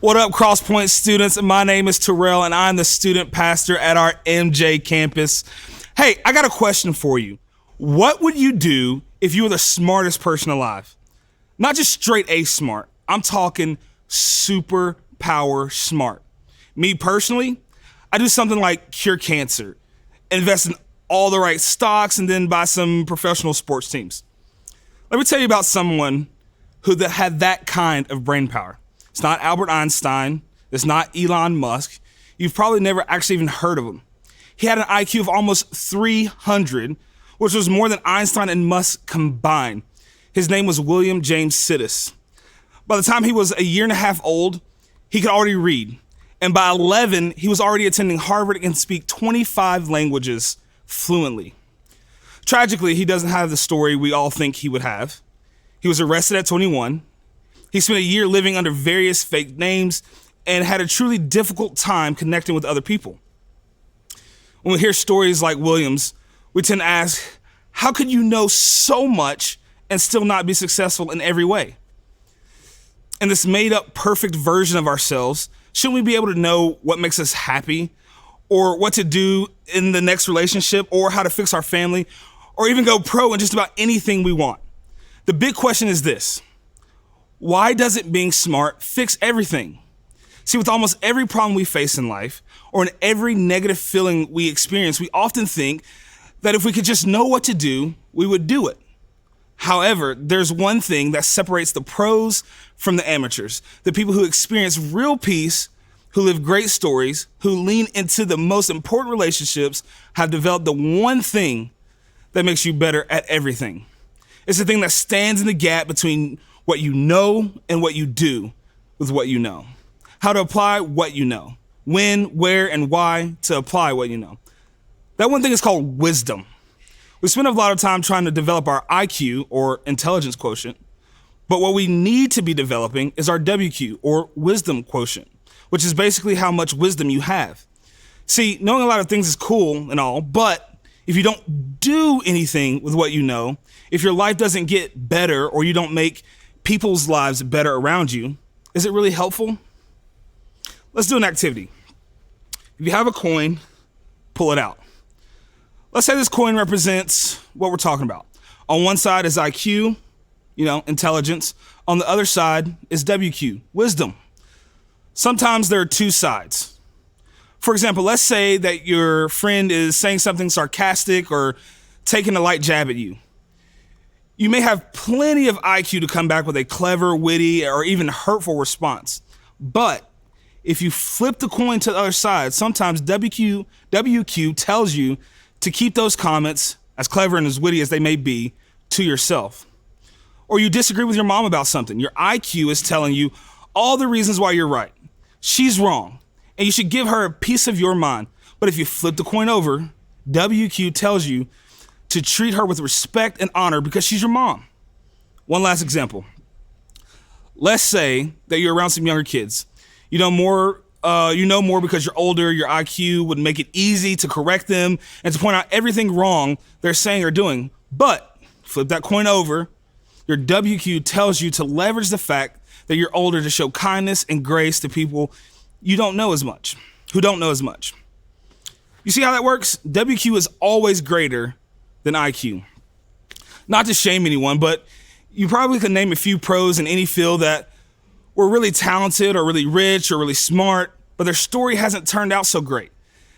What up, Crosspoint students? My name is Terrell, and I'm the student pastor at our MJ campus. Hey, I got a question for you. What would you do if you were the smartest person alive? Not just straight A smart. I'm talking super power smart. Me personally, I do something like cure cancer, invest in all the right stocks, and then buy some professional sports teams. Let me tell you about someone who had that kind of brain power. It's not Albert Einstein. It's not Elon Musk. You've probably never actually even heard of him. He had an IQ of almost 300, which was more than Einstein and Musk combined. His name was William James Sidis. By the time he was a year and a half old, he could already read. And by 11, he was already attending Harvard and speak 25 languages fluently. Tragically, he doesn't have the story we all think he would have. He was arrested at 21. He spent a year living under various fake names and had a truly difficult time connecting with other people. When we hear stories like William's, we tend to ask, how could you know so much and still not be successful in every way? In this made up perfect version of ourselves, shouldn't we be able to know what makes us happy, or what to do in the next relationship, or how to fix our family, or even go pro in just about anything we want? The big question is this: why doesn't being smart fix everything? See, with almost every problem we face in life, or in every negative feeling we experience, we often think that if we could just know what to do, we would do it. However, there's one thing that separates the pros from the amateurs, the people who experience real peace, who live great stories, who lean into the most important relationships, have developed the one thing that makes you better at everything. It's the thing that stands in the gap between what you know and what you do with what you know. How to apply what you know. When, where, and why to apply what you know. That one thing is called wisdom. We spend a lot of time trying to develop our IQ, or intelligence quotient, but what we need to be developing is our WQ, or wisdom quotient, which is basically how much wisdom you have. See, knowing a lot of things is cool and all, but if you don't do anything with what you know, if your life doesn't get better or you don't make people's lives better around you, is it really helpful? Let's do an activity. If you have a coin, pull it out. Let's say this coin represents what we're talking about. On one side is IQ, intelligence. On the other side is WQ, wisdom. Sometimes there are two sides. For example, let's say that your friend is saying something sarcastic or taking a light jab at you. You may have plenty of IQ to come back with a clever, witty, or even hurtful response. But if you flip the coin to the other side, sometimes WQ tells you to keep those comments, as clever and as witty as they may be, to yourself. Or you disagree with your mom about something. Your IQ is telling you all the reasons why you're right. She's wrong, and you should give her a piece of your mind. But if you flip the coin over, WQ tells you to treat her with respect and honor because she's your mom. One last example. Let's say that you're around some younger kids. You know more because you're older. Your IQ would make it easy to correct them and to point out everything wrong they're saying or doing. But flip that coin over, your WQ tells you to leverage the fact that you're older to show kindness and grace to people who don't know as much. You see how that works? WQ is always greater than IQ. Not to shame anyone, but you probably could name a few pros in any field that were really talented or really rich or really smart, but their story hasn't turned out so great.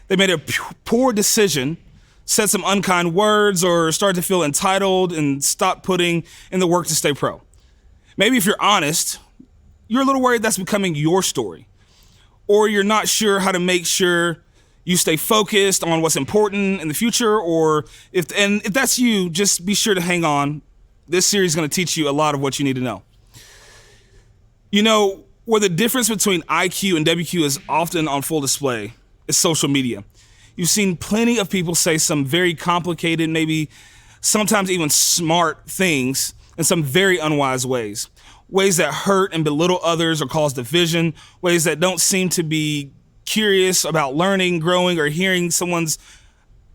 They made a poor decision, said some unkind words, or started to feel entitled and stopped putting in the work to stay pro. Maybe if you're honest, you're a little worried that's becoming your story, or you're not sure how to make sure you stay focused on what's important in the future, or if that's you, just be sure to hang on. This series is going to teach you a lot of what you need to know. Where the difference between IQ and WQ is often on full display is social media. You've seen plenty of people say some very complicated, maybe sometimes even smart things in some very unwise ways. Ways that hurt and belittle others or cause division, ways that don't seem to be curious about learning, growing, or hearing someone's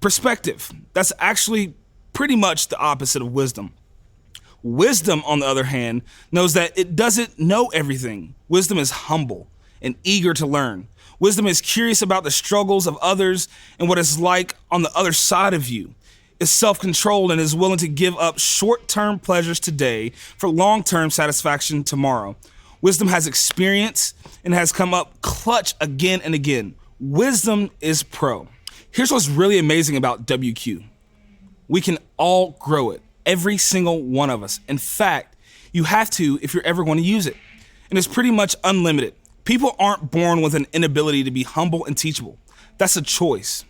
perspective. That's actually pretty much the opposite of wisdom. Wisdom, on the other hand, knows that it doesn't know everything. Wisdom is humble and eager to learn. Wisdom is curious about the struggles of others and what it's like on the other side of you. Is self-controlled and is willing to give up short-term pleasures today for long-term satisfaction tomorrow. Wisdom has experience and has come up clutch again and again. Wisdom is pro. Here's what's really amazing about WQ. We can all grow it, every single one of us. In fact, you have to if you're ever going to use it. And it's pretty much unlimited. People aren't born with an inability to be humble and teachable. That's a choice.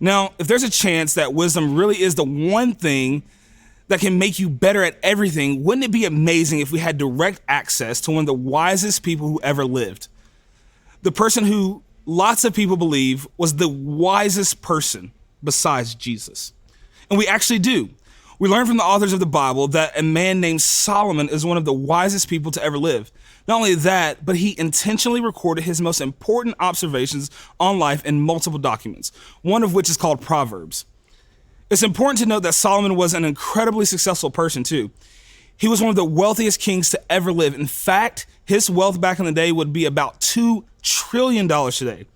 Now, if there's a chance that wisdom really is the one thing that can make you better at everything, wouldn't it be amazing if we had direct access to one of the wisest people who ever lived? The person who lots of people believe was the wisest person besides Jesus. And we actually do. We learn from the authors of the Bible that a man named Solomon is one of the wisest people to ever live. Not only that, but he intentionally recorded his most important observations on life in multiple documents, one of which is called Proverbs. It's important to note that Solomon was an incredibly successful person too. He was one of the wealthiest kings to ever live. In fact, his wealth back in the day would be about $2 trillion today.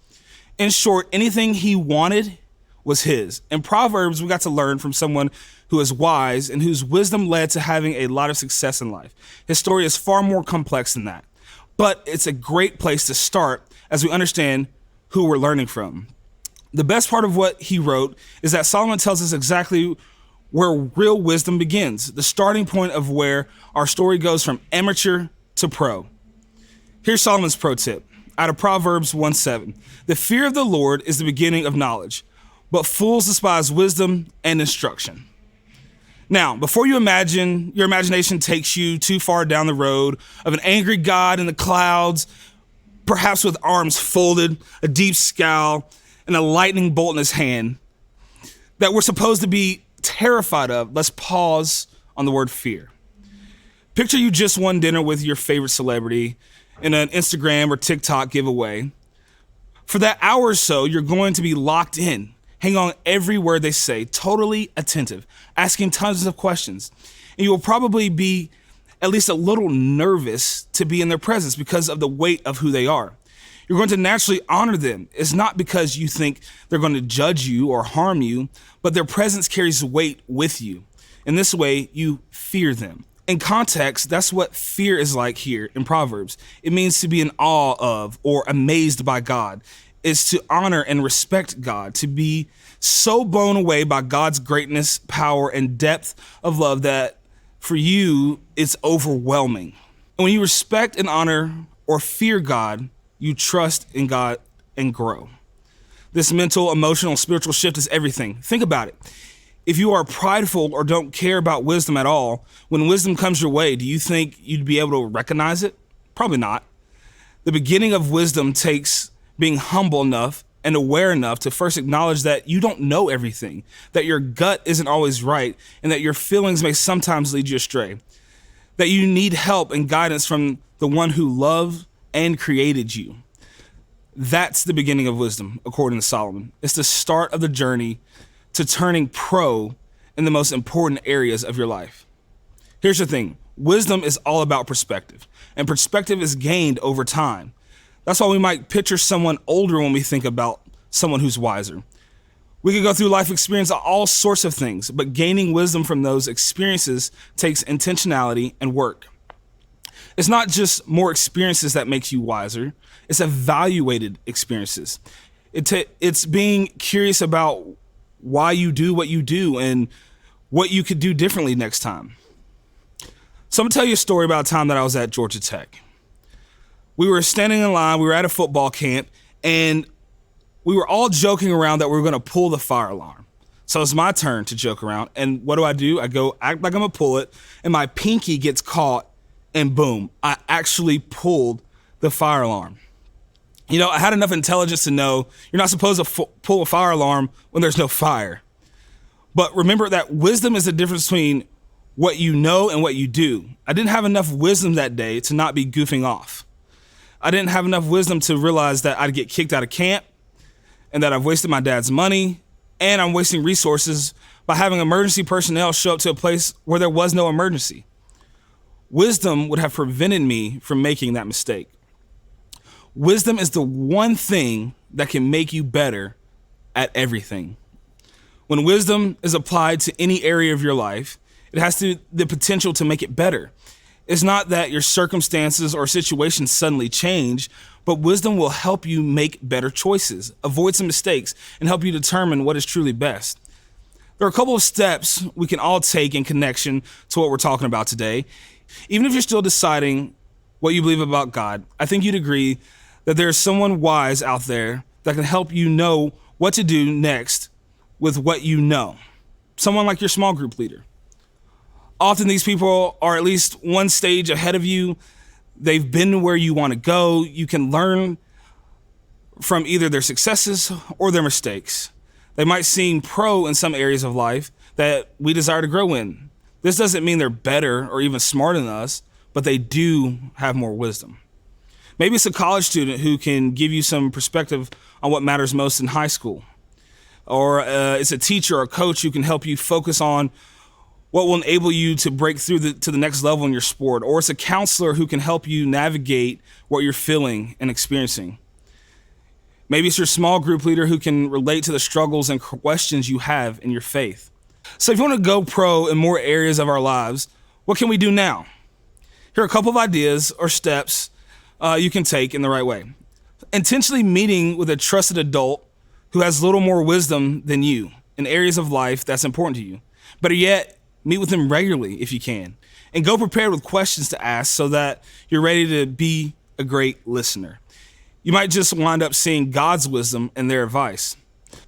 In short, anything he wanted was his. In Proverbs, we got to learn from someone who is wise and whose wisdom led to having a lot of success in life. His story is far more complex than that, but it's a great place to start as we understand who we're learning from. The best part of what he wrote is that Solomon tells us exactly where real wisdom begins, the starting point of where our story goes from amateur to pro. Here's Solomon's pro tip out of Proverbs 1:7. The fear of the Lord is the beginning of knowledge, but fools despise wisdom and instruction. Now, before your imagination takes you too far down the road of an angry God in the clouds, perhaps with arms folded, a deep scowl, and a lightning bolt in his hand, that we're supposed to be terrified of, let's pause on the word fear. Picture you just won dinner with your favorite celebrity in an Instagram or TikTok giveaway. For that hour or so, you're going to be locked in, hang on every word they say, totally attentive, asking tons of questions. And you will probably be at least a little nervous to be in their presence because of the weight of who they are. You're going to naturally honor them. It's not because you think they're going to judge you or harm you, but their presence carries weight with you. In this way, you fear them. In context, that's what fear is like here in Proverbs. It means to be in awe of or amazed by God. Is to honor and respect God, to be so blown away by God's greatness, power, and depth of love that for you, it's overwhelming. And when you respect and honor or fear God, you trust in God and grow. This mental, emotional, spiritual shift is everything. Think about it. If you are prideful or don't care about wisdom at all, when wisdom comes your way, do you think you'd be able to recognize it? Probably not. The beginning of wisdom takes being humble enough and aware enough to first acknowledge that you don't know everything, that your gut isn't always right, and that your feelings may sometimes lead you astray, that you need help and guidance from the one who loved and created you. That's the beginning of wisdom, according to Solomon. It's the start of the journey to turning pro in the most important areas of your life. Here's the thing. Wisdom is all about perspective, and perspective is gained over time. That's why we might picture someone older when we think about someone who's wiser. We could go through life experience all sorts of things, but gaining wisdom from those experiences takes intentionality and work. It's not just more experiences that makes you wiser. It's evaluated experiences. It's being curious about why you do what you do and what you could do differently next time. So I'm gonna tell you a story about a time that I was at Georgia Tech. We were standing in line, we were at a football camp, and we were all joking around that we were gonna pull the fire alarm. So it's my turn to joke around, and what do? I go act like I'm gonna pull it, and my pinky gets caught, and boom, I actually pulled the fire alarm. You know, I had enough intelligence to know you're not supposed to pull a fire alarm when there's no fire. But remember that wisdom is the difference between what you know and what you do. I didn't have enough wisdom that day to not be goofing off. I didn't have enough wisdom to realize that I'd get kicked out of camp and that I've wasted my dad's money and I'm wasting resources by having emergency personnel show up to a place where there was no emergency. Wisdom would have prevented me from making that mistake. Wisdom is the one thing that can make you better at everything. When wisdom is applied to any area of your life, it has the potential to make it better. It's not that your circumstances or situations suddenly change, but wisdom will help you make better choices, avoid some mistakes, and help you determine what is truly best. There are a couple of steps we can all take in connection to what we're talking about today. Even if you're still deciding what you believe about God, I think you'd agree that there's someone wise out there that can help you know what to do next with what you know. Someone like your small group leader. Often these people are at least one stage ahead of you. They've been where you want to go. You can learn from either their successes or their mistakes. They might seem pro in some areas of life that we desire to grow in. This doesn't mean they're better or even smarter than us, but they do have more wisdom. Maybe it's a college student who can give you some perspective on what matters most in high school. Or it's a teacher or a coach who can help you focus on what will enable you to break through to the next level in your sport. Or it's a counselor who can help you navigate what you're feeling and experiencing. Maybe it's your small group leader who can relate to the struggles and questions you have in your faith. So if you want to go pro in more areas of our lives, what can we do now? Here are a couple of ideas or steps you can take in the right way. Intentionally meeting with a trusted adult who has little more wisdom than you in areas of life that's important to you. Better yet, meet with them regularly if you can, and go prepared with questions to ask so that you're ready to be a great listener. You might just wind up seeing God's wisdom in their advice.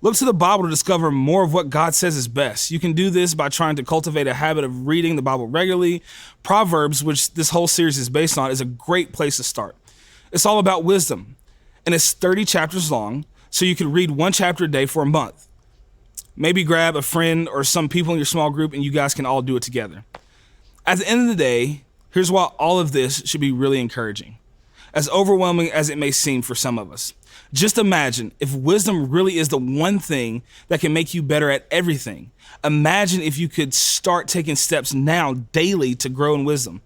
Look to the Bible to discover more of what God says is best. You can do this by trying to cultivate a habit of reading the Bible regularly. Proverbs, which this whole series is based on, is a great place to start. It's all about wisdom, and it's 30 chapters long, so you can read one chapter a day for a month. Maybe grab a friend or some people in your small group and you guys can all do it together. At the end of the day, here's why all of this should be really encouraging, as overwhelming as it may seem for some of us. Just imagine if wisdom really is the one thing that can make you better at everything. Imagine if you could start taking steps now daily to grow in wisdom.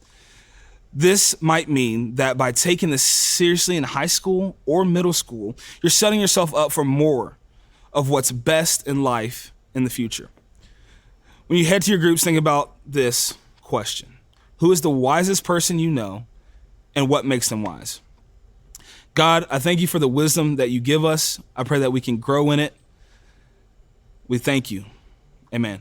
This might mean that by taking this seriously in high school or middle school, you're setting yourself up for more of what's best in life in the future. When you head to your groups, think about this question. Who is the wisest person you know, and what makes them wise? God, I thank you for the wisdom that you give us. I pray that we can grow in it. We thank you. Amen.